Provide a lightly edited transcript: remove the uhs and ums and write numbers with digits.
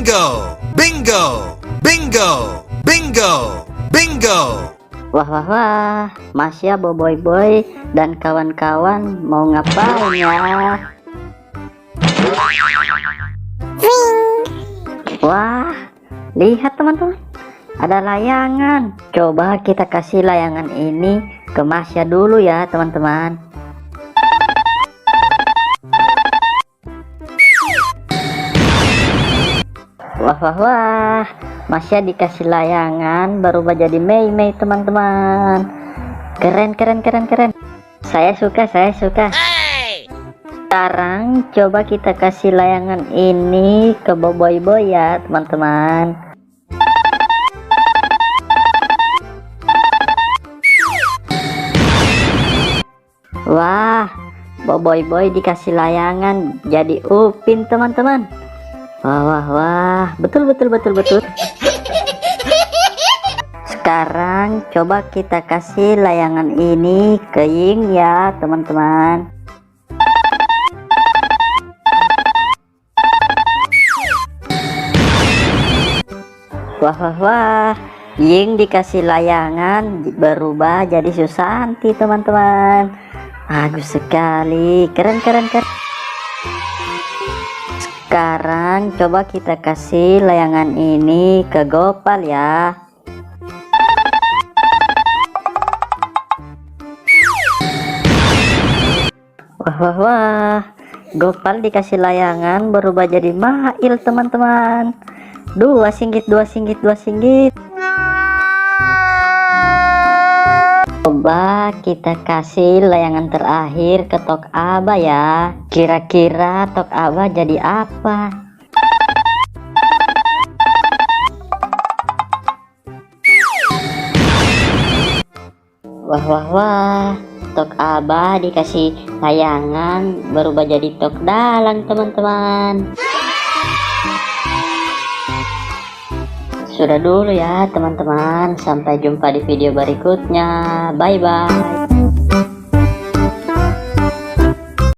Bingo! Bingo! Bingo! Bingo! Bingo! Wah wah wah, Masya, Boboiboy Boy dan kawan-kawan mau ngapain ya? Wah, lihat teman-teman, ada layangan. Coba kita kasih layangan ini ke Masya dulu ya teman-teman. Wah wah wah, Masya dikasih layangan berubah jadi Mei teman-teman. Keren keren keren keren. Saya suka. Sekarang coba kita kasih layangan ini ke Boboiboy Boy ya teman-teman. Wah, Boboiboy Boy dikasih layangan jadi Upin teman-teman. Wah, betul. Sekarang coba kita kasih layangan ini ke Ying ya teman-teman. Wah, Ying dikasih layangan berubah jadi Susanti teman-teman. Bagus sekali, keren. Sekarang coba kita kasih layangan ini ke Gopal ya. Wah, Gopal dikasih layangan berubah jadi Mail teman-teman. Dua singgit. Coba kita kasih layangan terakhir ke Tok Aba ya. Kira-kira Tok Aba jadi apa? Wah, Tok Aba dikasih layangan berubah jadi Tok Dalang teman-teman. Sudah dulu ya teman-teman, sampai jumpa di video berikutnya. Bye bye.